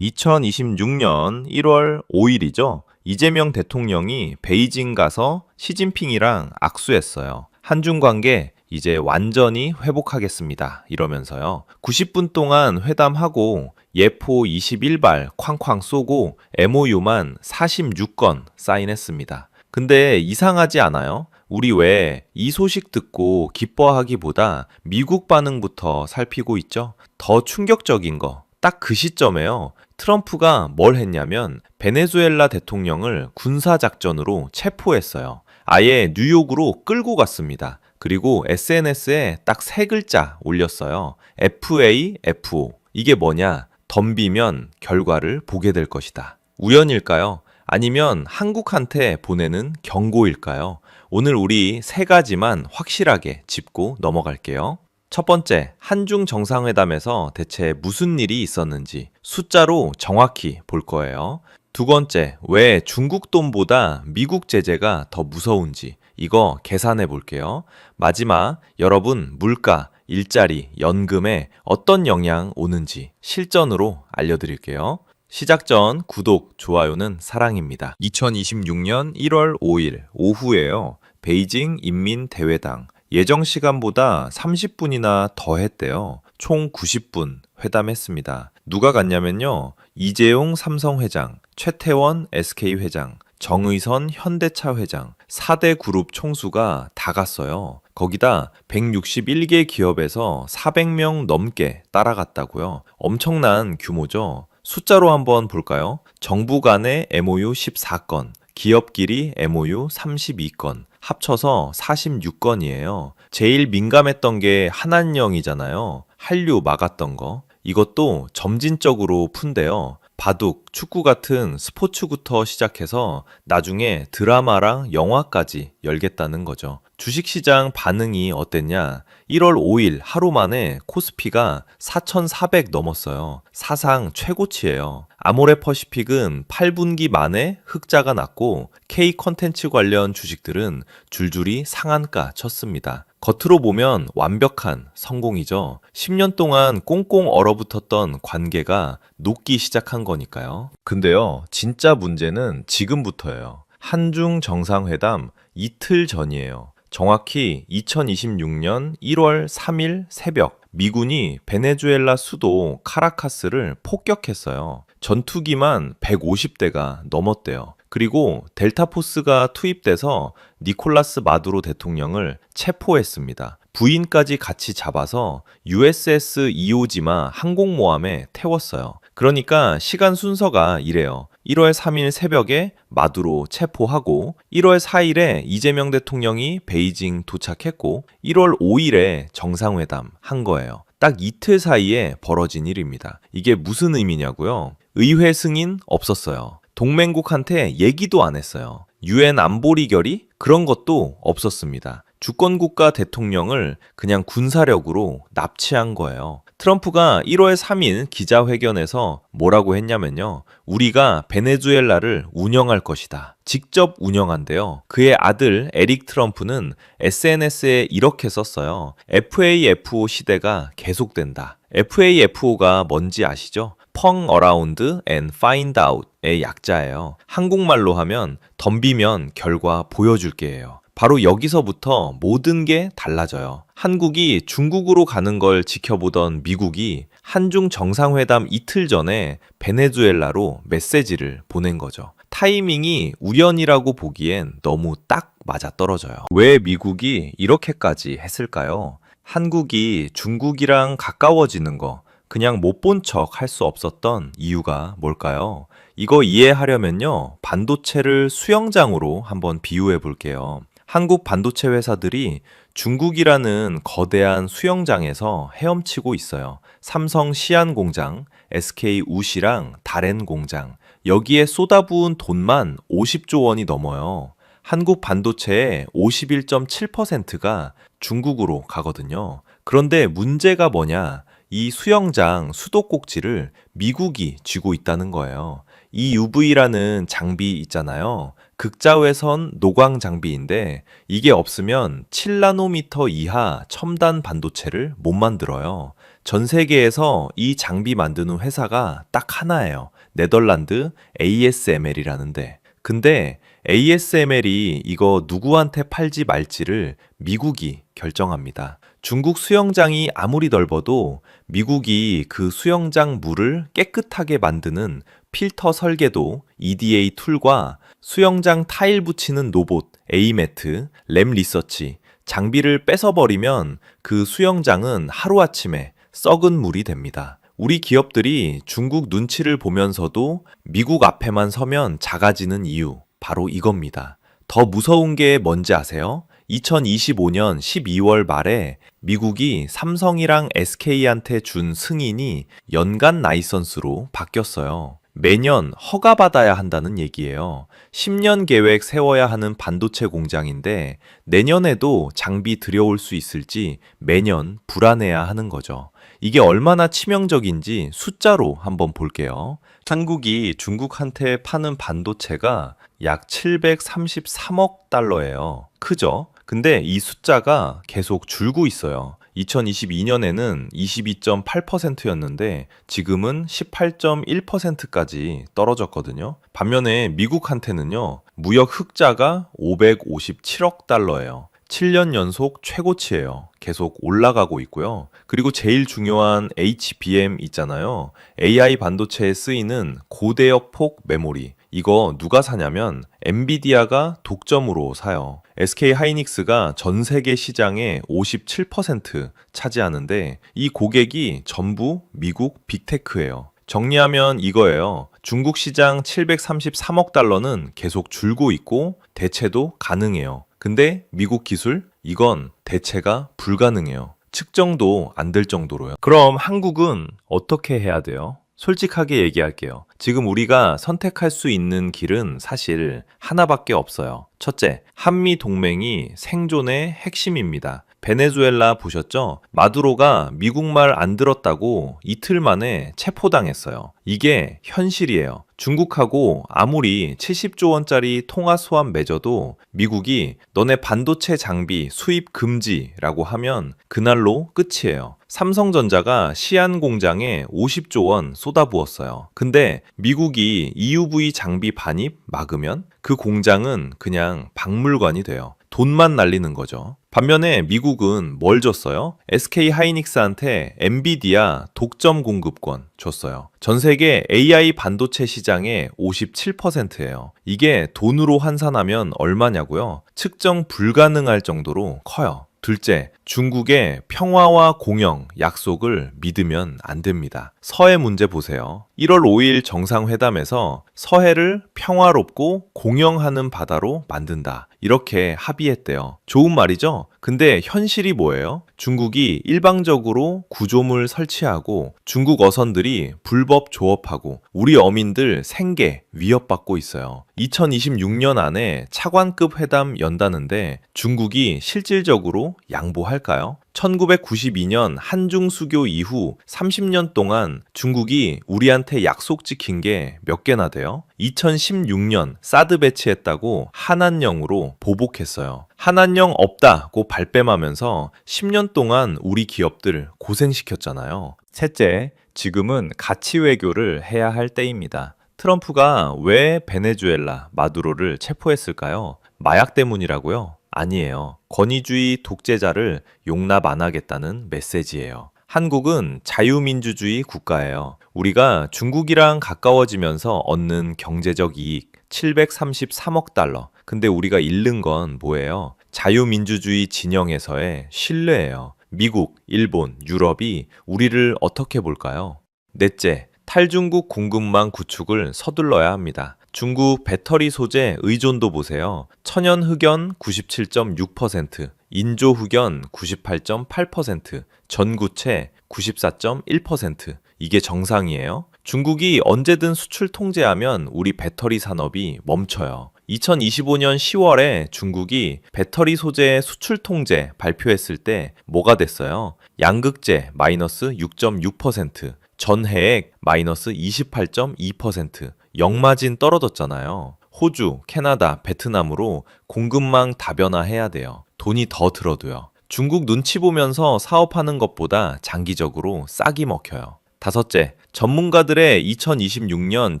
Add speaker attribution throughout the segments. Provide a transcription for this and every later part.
Speaker 1: 2026년 1월 5일이죠. 이재명 대통령이 베이징 가서 시진핑이랑 악수했어요. 한중 관계 이제 완전히 회복하겠습니다. 이러면서요. 90분 동안 회담하고 예포 21발 쾅쾅 쏘고 MOU만 46건 사인했습니다. 근데 이상하지 않아요? 우리 왜 이 소식 듣고 기뻐하기보다 미국 반응부터 살피고 있죠? 더 충격적인 거. 딱 그 시점에요. 트럼프가 뭘 했냐면 베네수엘라 대통령을 군사작전으로 체포했어요. 아예 뉴욕으로 끌고 갔습니다. 그리고 SNS에 딱 세 글자 올렸어요. FAFO. 이게 뭐냐? 덤비면 결과를 보게 될 것이다. 우연일까요? 아니면 한국한테 보내는 경고일까요? 오늘 우리 세 가지만 확실하게 짚고 넘어갈게요. 첫 번째, 한중 정상회담에서 대체 무슨 일이 있었는지 숫자로 정확히 볼 거예요. 두 번째, 왜 중국 돈보다 미국 제재가 더 무서운지 이거 계산해 볼게요. 마지막, 여러분 물가, 일자리, 연금에 어떤 영향 오는지 실전으로 알려드릴게요. 시작 전 구독, 좋아요는 사랑입니다. 2026년 1월 5일 오후에요. 베이징 인민대회당 예정 시간보다 30분이나 더 했대요. 총 90분 회담했습니다. 누가 갔냐면요. 이재용 삼성 회장, 최태원 SK 회장, 정의선 현대차 회장, 4대 그룹 총수가 다 갔어요. 거기다 161개 기업에서 400명 넘게 따라갔다고요. 엄청난 규모죠. 숫자로 한번 볼까요? 정부 간의 MOU 14건, 기업끼리 MOU 32건, 합쳐서 46건이에요. 제일 민감했던 게 한한령이잖아요. 한류 막았던 거. 이것도 점진적으로 푼대요. 바둑, 축구 같은 스포츠부터 시작해서 나중에 드라마랑 영화까지 열겠다는 거죠. 주식시장 반응이 어땠냐? 1월 5일 하루 만에 코스피가 4,400 넘었어요. 사상 최고치예요. 아모레퍼시픽은 8분기 만에 흑자가 났고 K 컨텐츠 관련 주식들은 줄줄이 상한가 쳤습니다. 겉으로 보면 완벽한 성공이죠. 10년 동안 꽁꽁 얼어붙었던 관계가 녹기 시작한 거니까요. 근데요, 진짜 문제는 지금부터예요. 한중 정상회담 이틀 전이에요. 정확히 2026년 1월 3일 새벽, 미군이 베네수엘라 수도 카라카스를 폭격했어요. 전투기만 150대가 넘었대요. 그리고 델타포스가 투입돼서 니콜라스 마두로 대통령을 체포했습니다. 부인까지 같이 잡아서 USS 이오지마 항공모함에 태웠어요. 그러니까 시간 순서가 이래요. 1월 3일 새벽에 마두로 체포하고 1월 4일에 이재명 대통령이 베이징 도착했고 1월 5일에 정상회담 한 거예요. 딱 이틀 사이에 벌어진 일입니다. 이게 무슨 의미냐고요? 의회 승인 없었어요. 동맹국한테 얘기도 안 했어요. UN 안보리 결의? 그런 것도 없었습니다. 주권국가 대통령을 그냥 군사력으로 납치한 거예요. 트럼프가 1월 3일 기자회견에서 뭐라고 했냐면요. 우리가 베네수엘라를 운영할 것이다. 직접 운영한대요. 그의 아들 에릭 트럼프는 SNS에 이렇게 썼어요. FAFO 시대가 계속된다. FAFO가 뭔지 아시죠? Pong Around and Find Out의 약자예요. 한국말로 하면 덤비면 결과 보여줄게예요. 바로 여기서부터 모든 게 달라져요. 한국이 중국으로 가는 걸 지켜보던 미국이 한중 정상회담 이틀 전에 베네수엘라로 메시지를 보낸 거죠. 타이밍이 우연이라고 보기엔 너무 딱 맞아떨어져요. 왜 미국이 이렇게까지 했을까요? 한국이 중국이랑 가까워지는 거 그냥 못 본 척 할 수 없었던 이유가 뭘까요? 이거 이해하려면요. 반도체를 수영장으로 한번 비유해 볼게요. 한국 반도체 회사들이 중국이라는 거대한 수영장에서 헤엄치고 있어요. 삼성 시안 공장, SK 우시랑 다롄 공장. 여기에 쏟아부은 돈만 50조 원이 넘어요. 한국 반도체의 51.7%가 중국으로 가거든요. 그런데 문제가 뭐냐? 이 수영장 수도꼭지를 미국이 쥐고 있다는 거예요. 이 UV라는 장비 있잖아요. 극자외선 노광 장비인데 이게 없으면 7나노미터 이하 첨단 반도체를 못 만들어요. 전 세계에서 이 장비 만드는 회사가 딱 하나예요. 네덜란드 ASML이라는데. 근데 ASML이 이거 누구한테 팔지 말지를 미국이 결정합니다. 중국 수영장이 아무리 넓어도 미국이 그 수영장 물을 깨끗하게 만드는 필터 설계도 EDA 툴과 수영장 타일 붙이는 로봇 A매트, 램 리서치, 장비를 뺏어버리면 그 수영장은 하루아침에 썩은 물이 됩니다. 우리 기업들이 중국 눈치를 보면서도 미국 앞에만 서면 작아지는 이유, 바로 이겁니다. 더 무서운 게 뭔지 아세요? 2025년 12월 말에 미국이 삼성이랑 SK한테 준 승인이 연간 라이선스로 바뀌었어요. 매년 허가받아야 한다는 얘기예요. 10년 계획 세워야 하는 반도체 공장인데 내년에도 장비 들여올 수 있을지 매년 불안해야 하는 거죠. 이게 얼마나 치명적인지 숫자로 한번 볼게요. 한국이 중국한테 파는 반도체가 약 733억 달러예요. 크죠? 근데 이 숫자가 계속 줄고 있어요. 2022년에는 22.8%였는데 지금은 18.1%까지 떨어졌거든요. 반면에 미국한테는요, 무역 흑자가 557억 달러예요. 7년 연속 최고치예요. 계속 올라가고 있고요. 그리고 제일 중요한 HBM 있잖아요. AI 반도체에 쓰이는 고대역 폭 메모리. 이거 누가 사냐면 엔비디아가 독점으로 사요. SK 하이닉스가 전 세계 시장의 57% 차지하는데 이 고객이 전부 미국 빅테크예요. 정리하면 이거예요. 중국 시장 733억 달러는 계속 줄고 있고 대체도 가능해요. 근데 미국 기술? 이건 대체가 불가능해요. 측정도 안 될 정도로요. 그럼 한국은 어떻게 해야 돼요? 솔직하게 얘기할게요. 지금 우리가 선택할 수 있는 길은 사실 하나밖에 없어요. 첫째, 한미 동맹이 생존의 핵심입니다. 베네수엘라 보셨죠? 마두로가 미국말 안 들었다고 이틀 만에 체포당했어요. 이게 현실이에요. 중국하고 아무리 70조 원짜리 통화 수합 맺어도 미국이 너네 반도체 장비 수입 금지라고 하면 그날로 끝이에요. 삼성전자가 시안 공장에 50조 원 쏟아부었어요. 근데 미국이 EUV 장비 반입 막으면 그 공장은 그냥 박물관이 돼요. 돈만 날리는 거죠. 반면에 미국은 뭘 줬어요? SK 하이닉스한테 엔비디아 독점 공급권 줬어요. 전 세계 AI 반도체 시장의 57%예요. 이게 돈으로 환산하면 얼마냐고요? 측정 불가능할 정도로 커요. 둘째, 중국의 평화와 공영 약속을 믿으면 안 됩니다. 서해 문제 보세요. 1월 5일 정상회담에서 서해를 평화롭고 공영하는 바다로 만든다. 이렇게 합의했대요. 좋은 말이죠? 근데 현실이 뭐예요? 중국이 일방적으로 구조물 설치하고 중국 어선들이 불법 조업하고 우리 어민들 생계 위협받고 있어요. 2026년 안에 차관급 회담 연다는데 중국이 실질적으로 양보할까요? 1992년 한중 수교 이후 30년 동안 중국이 우리한테 약속 지킨 게 몇 개나 돼요? 2016년 사드 배치했다고 한한령으로 보복했어요. 한한령 없다고 발뺌하면서 10년 동안 우리 기업들 고생시켰잖아요. 셋째, 지금은 가치 외교를 해야 할 때입니다. 트럼프가 왜 베네수엘라 마두로를 체포했을까요? 마약 때문이라고요? 아니에요. 권위주의 독재자를 용납 안 하겠다는 메시지예요. 한국은 자유민주주의 국가예요. 우리가 중국이랑 가까워지면서 얻는 경제적 이익 733억 달러. 근데 우리가 잃는 건 뭐예요? 자유민주주의 진영에서의 신뢰예요. 미국, 일본, 유럽이 우리를 어떻게 볼까요? 넷째, 탈중국 공급망 구축을 서둘러야 합니다. 중국 배터리 소재 의존도 보세요. 천연 흑연 97.6%, 인조 흑연 98.8%, 전구체 94.1%. 이게 정상이에요. 중국이 언제든 수출 통제하면 우리 배터리 산업이 멈춰요. 2025년 10월에 중국이 배터리 소재 수출 통제 발표했을 때 뭐가 됐어요? 양극재 마이너스 6.6%, 전해액 마이너스 28.2%, 역마진 떨어졌잖아요. 호주, 캐나다, 베트남으로 공급망 다변화해야 돼요. 돈이 더 들어도요. 중국 눈치 보면서 사업하는 것보다 장기적으로 싹이 먹혀요. 다섯째, 전문가들의 2026년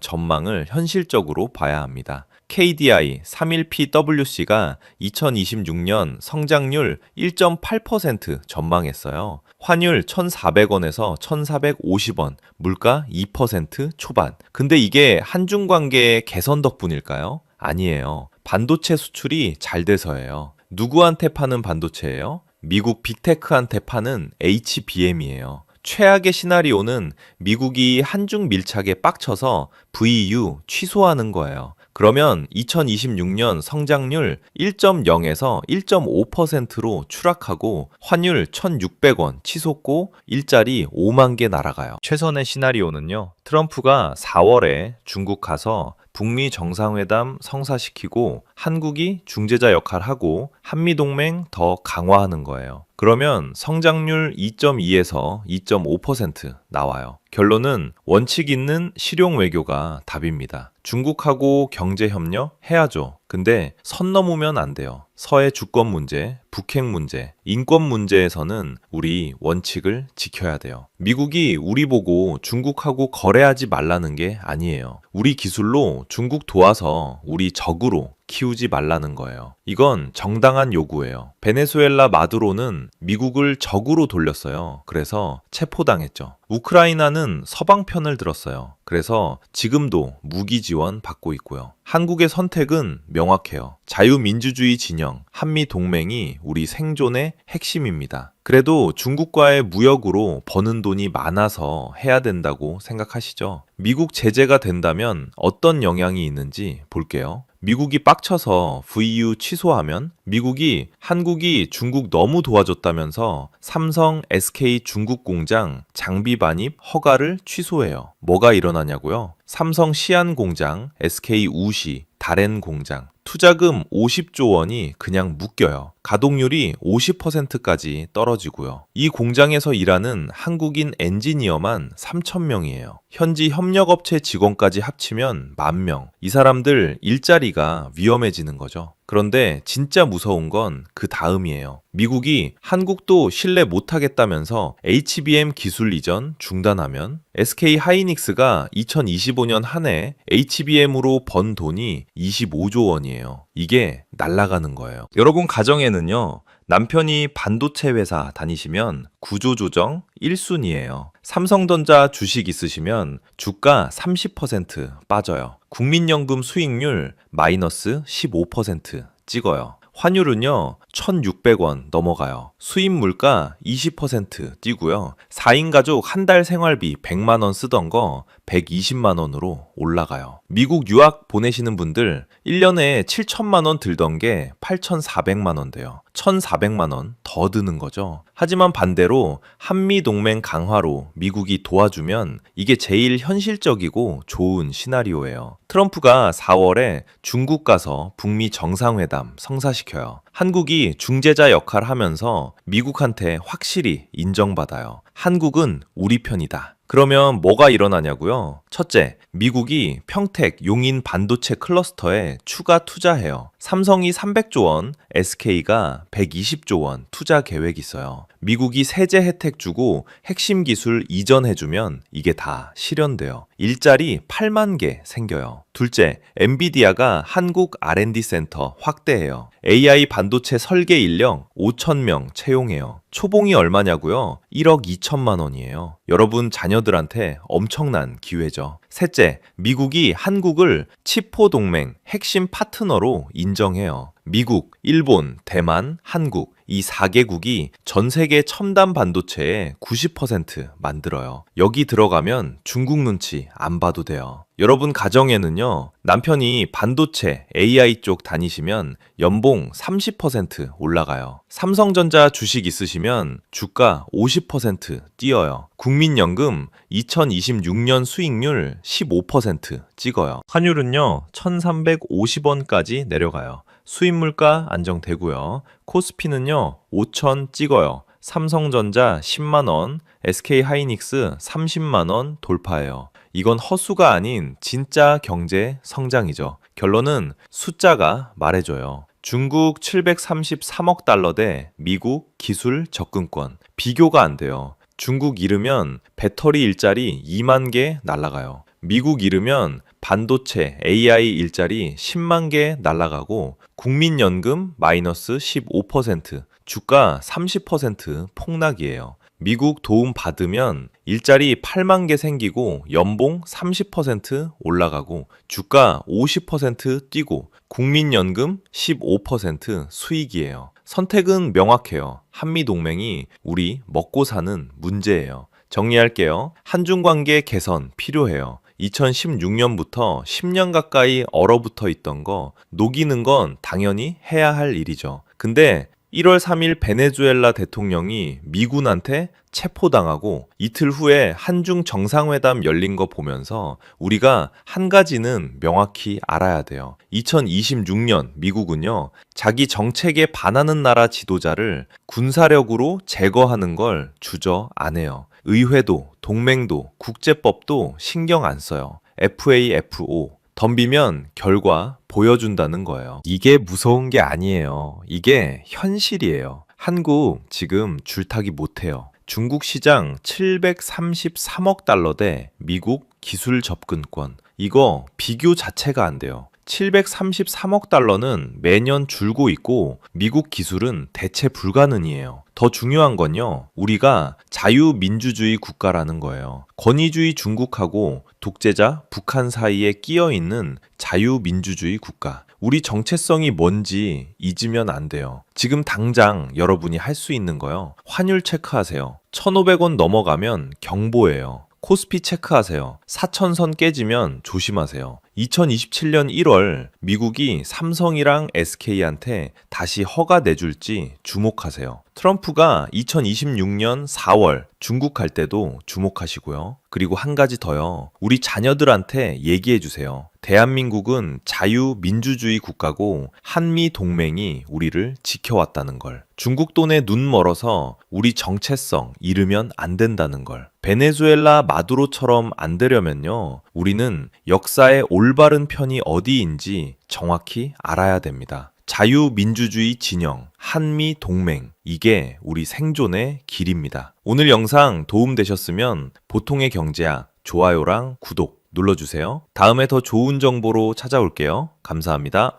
Speaker 1: 전망을 현실적으로 봐야 합니다. KDI 31PWC가 2026년 성장률 1.8% 전망했어요. 환율 1,400원에서 1,450원, 물가 2% 초반. 근데 이게 한중 관계의 개선 덕분일까요? 아니에요. 반도체 수출이 잘 돼서예요. 누구한테 파는 반도체예요? 미국 빅테크한테 파는 HBM이에요. 최악의 시나리오는 미국이 한중 밀착에 빡쳐서 VU 취소하는 거예요. 그러면 2026년 성장률 1.0에서 1.5%로 추락하고 환율 1,600원 치솟고 일자리 5만 개 날아가요. 최선의 시나리오는요. 트럼프가 4월에 중국 가서 북미 정상회담 성사시키고 한국이 중재자 역할하고 한미동맹 더 강화하는 거예요. 그러면 성장률 2.2에서 2.5% 나와요. 결론은 원칙 있는 실용 외교가 답입니다. 중국하고 경제 협력 해야죠. 근데 선 넘으면 안 돼요. 서해 주권 문제, 북핵 문제, 인권 문제에서는 우리 원칙을 지켜야 돼요. 미국이 우리 보고 중국하고 거래하지 말라는 게 아니에요. 우리 기술로 중국 도와서 우리 적으로 키우지 말라는 거예요. 이건 정당한 요구예요. 베네수엘라 마두로는 미국을 적으로 돌렸어요. 그래서 체포당했죠. 우크라이나는 서방 편을 들었어요. 그래서 지금도 무기 지원 받고 있고요. 한국의 선택은 명확해요. 자유민주주의 진영, 한미동맹이 우리 생존의 핵심입니다. 그래도 중국과의 무역으로 버는 돈이 많아서 해야 된다고 생각하시죠? 미국 제재가 된다면 어떤 영향이 있는지 볼게요. 미국이 빡쳐서 VU 취소하면 미국이 한국이 중국 너무 도와줬다면서 삼성, SK 중국 공장 장비 반입 허가를 취소해요. 뭐가 일어나냐고요? 삼성 시안 공장, SK 우시, 다롄 공장 투자금 50조 원이 그냥 묶여요. 가동률이 50%까지 떨어지고요. 이 공장에서 일하는 한국인 엔지니어만 3,000명이에요. 현지 협력업체 직원까지 합치면 10,000명. 이 사람들 일자리가 위험해지는 거죠. 그런데 진짜 무서운 건 그 다음이에요. 미국이 한국도 신뢰 못하겠다면서 HBM 기술 이전 중단하면 SK 하이닉스가 2025년 한 해 HBM으로 번 돈이 25조 원이에요. 이게 날아가는 거예요. 여러분 가정에는요. 남편이 반도체 회사 다니시면 구조조정 1순위예요. 삼성전자 주식 있으시면 주가 30% 빠져요. 국민연금 수익률 마이너스 15% 찍어요. 환율은요, 1,600원 넘어가요. 수입 물가 20% 뛰고요. 4인 가족 한 달 생활비 100만 원 쓰던 거 120만 원으로 올라가요. 미국 유학 보내시는 분들 1년에 7천만 원 들던 게 8,400만 원 돼요. 1,400만 원 더 드는 거죠. 하지만 반대로 한미 동맹 강화로 미국이 도와주면 이게 제일 현실적이고 좋은 시나리오예요. 트럼프가 4월에 중국 가서 북미 정상회담 성사시켜요. 한국이 중재자 역할 하면서 미국한테 확실히 인정받아요. 한국은 우리 편이다. 그러면 뭐가 일어나냐고요? 첫째, 미국이 평택 용인 반도체 클러스터에 추가 투자해요. 삼성이 300조 원, SK가 120조 원 투자 계획 있어요. 미국이 세제 혜택 주고 핵심 기술 이전해주면 이게 다 실현돼요. 일자리 8만 개 생겨요. 둘째, 엔비디아가 한국 R&D 센터 확대해요. AI 반도체 설계 인력 5,000명 채용해요. 초봉이 얼마냐고요? 1억 2천만 원이에요. 여러분 자녀들한테 엄청난 기회죠. 셋째, 미국이 한국을 치포 동맹 핵심 파트너로 인정해요. 미국, 일본, 대만, 한국 이 4개국이 전 세계 첨단 반도체의 90% 만들어요. 여기 들어가면 중국 눈치 안 봐도 돼요. 여러분 가정에는요, 남편이 반도체, AI 쪽 다니시면 연봉 30% 올라가요. 삼성전자 주식 있으시면 주가 50% 뛰어요. 국민연금 2026년 수익률 15% 찍어요. 환율은요, 1,350원까지 내려가요. 수입 물가 안정되고요. 코스피는요, 5,000 찍어요. 삼성전자 10만 원, SK 하이닉스 30만 원 돌파해요. 이건 허수가 아닌 진짜 경제 성장이죠. 결론은 숫자가 말해줘요. 중국 733억 달러 대 미국 기술 접근권. 비교가 안 돼요. 중국 잃으면 배터리 일자리 2만 개 날아가요. 미국 잃으면 반도체, AI 일자리 10만 개 날아가고 국민연금 마이너스 15%, 주가 30% 폭락이에요. 미국 도움 받으면 일자리 8만 개 생기고 연봉 30% 올라가고 주가 50% 뛰고 국민연금 15% 수익이에요. 선택은 명확해요. 한미동맹이 우리 먹고 사는 문제예요. 정리할게요. 한중 관계 개선 필요해요. 2016년부터 10년 가까이 얼어붙어 있던 거 녹이는 건 당연히 해야 할 일이죠. 근데 1월 3일 베네수엘라 대통령이 미군한테 체포당하고 이틀 후에 한중 정상회담 열린 거 보면서 우리가 한 가지는 명확히 알아야 돼요. 2026년 미국은요, 자기 정책에 반하는 나라 지도자를 군사력으로 제거하는 걸 주저안해요. 의회도, 동맹도, 국제법도 신경 안 써요. FAFO. 덤비면 결과 보여준다는 거예요. 이게 무서운 게 아니에요. 이게 현실이에요. 한국 지금 줄타기 못해요. 중국 시장 733억 달러 대 미국 기술 접근권. 이거 비교 자체가 안 돼요. 733억 달러는 매년 줄고 있고 미국 기술은 대체 불가능이에요. 더 중요한 건요, 우리가 자유민주주의 국가라는 거예요. 권위주의 중국하고 독재자 북한 사이에 끼어 있는 자유민주주의 국가. 우리 정체성이 뭔지 잊으면 안 돼요. 지금 당장 여러분이 할 수 있는 거요. 환율 체크하세요. 1,500원 넘어가면 경보예요. 코스피 체크하세요. 4,000선 깨지면 조심하세요. 2027년 1월 미국이 삼성이랑 SK한테 다시 허가 내줄지 주목하세요. 트럼프가 2026년 4월 중국 갈 때도 주목하시고요. 그리고 한 가지 더요. 우리 자녀들한테 얘기해 주세요. 대한민국은 자유민주주의 국가고 한미 동맹이 우리를 지켜왔다는 걸. 중국 돈에 눈 멀어서 우리 정체성 잃으면 안 된다는 걸. 베네수엘라 마두로처럼 안 되려면요, 우리는 역사의 올바른 편이 어디인지 정확히 알아야 됩니다. 자유민주주의 진영, 한미 동맹, 이게 우리 생존의 길입니다. 오늘 영상 도움되셨으면 보통의 경제학, 좋아요랑 구독 눌러주세요. 다음에 더 좋은 정보로 찾아올게요. 감사합니다.